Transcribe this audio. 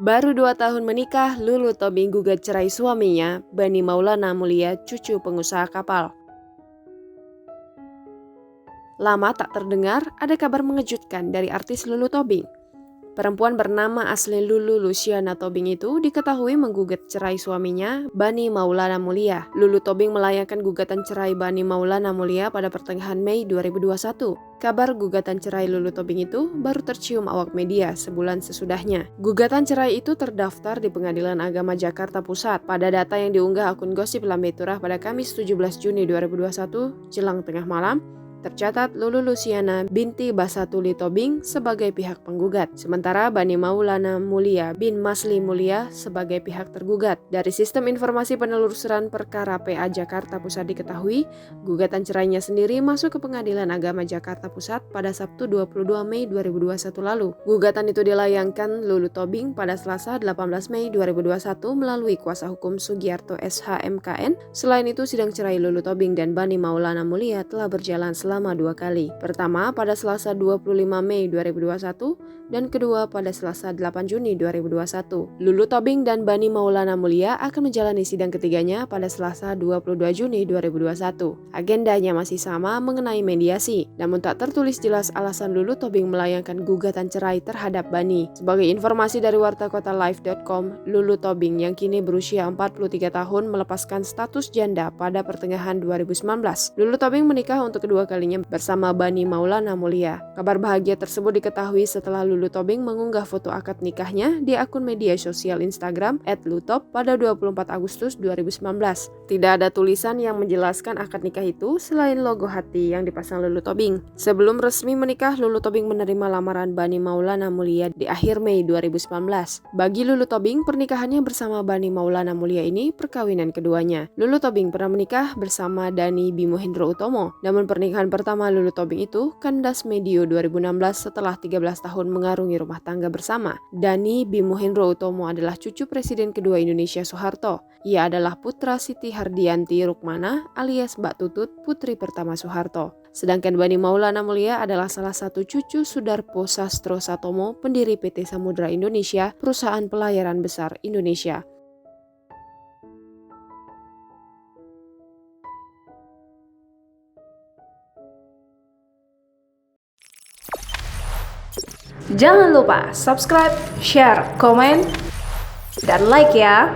Baru 2 tahun menikah, Lulu Tobing gugat cerai suaminya, Bani Maulana Mulia, cucu pengusaha kapal. Lama tak terdengar, ada kabar mengejutkan dari artis Lulu Tobing. Perempuan bernama asli Lulu Luciana Tobing itu diketahui menggugat cerai suaminya, Bani Maulana Mulia. Lulu Tobing melayangkan gugatan cerai Bani Maulana Mulia pada pertengahan Mei 2021. Kabar gugatan cerai Lulu Tobing itu baru tercium awak media sebulan sesudahnya. Gugatan cerai itu terdaftar di Pengadilan Agama Jakarta Pusat. Pada data yang diunggah akun Gosip Lambe Turah pada Kamis 17 Juni 2021, jelang tengah malam, tercatat Lulu Luciana binti Basatuli Tobing sebagai pihak penggugat, sementara Bani Maulana Mulia bin Masli Mulia sebagai pihak tergugat. Dari Sistem Informasi Penelusuran Perkara PA Jakarta Pusat diketahui, gugatan cerainya sendiri masuk ke Pengadilan Agama Jakarta Pusat pada Sabtu 22 Mei 2021 lalu. Gugatan itu dilayangkan Lulu Tobing pada Selasa 18 Mei 2021 melalui kuasa hukum Sugiarto SH MKN. Selain itu, sidang cerai Lulu Tobing dan Bani Maulana Mulia telah berjalan selama 2 kali. Pertama pada Selasa 25 Mei 2021 dan kedua pada Selasa 8 Juni 2021. Lulu Tobing dan Bani Maulana Mulia akan menjalani sidang ketiganya pada Selasa 22 Juni 2021. Agendanya masih sama mengenai mediasi, namun tak tertulis jelas alasan Lulu Tobing melayangkan gugatan cerai terhadap Bani. Sebagai informasi dari wartakotalive.com, Lulu Tobing yang kini berusia 43 tahun melepaskan status janda pada pertengahan 2019. Lulu Tobing menikah untuk kedua kalinya bersama Bani Maulana Mulia. Kabar bahagia tersebut diketahui setelah Lulu Tobing mengunggah foto akad nikahnya di akun media sosial Instagram @lutop pada 24 Agustus 2019. Tidak ada tulisan yang menjelaskan akad nikah itu selain logo hati yang dipasang Lulu Tobing. Sebelum resmi menikah, Lulu Tobing menerima lamaran Bani Maulana Mulia di akhir Mei 2019. Bagi Lulu Tobing, pernikahannya bersama Bani Maulana Mulia ini perkawinan keduanya. Lulu Tobing pernah menikah bersama Dani Bimo Hendro Utomo, namun pernikahan pertama Lulu Tobing itu kandas medio 2016 setelah 13 tahun mengarungi rumah tangga bersama. Dani Bimo Hendro Utomo adalah cucu Presiden kedua Indonesia Soeharto. Ia adalah putra Siti Hardianti Rukmana alias Mbak Tutut, putri pertama Soeharto. Sedangkan Bani Maulana Mulia adalah salah satu cucu Sudarpo Sastro Satomo, pendiri PT Samudra Indonesia, perusahaan pelayaran besar Indonesia. Jangan lupa subscribe, share, komen, dan like ya.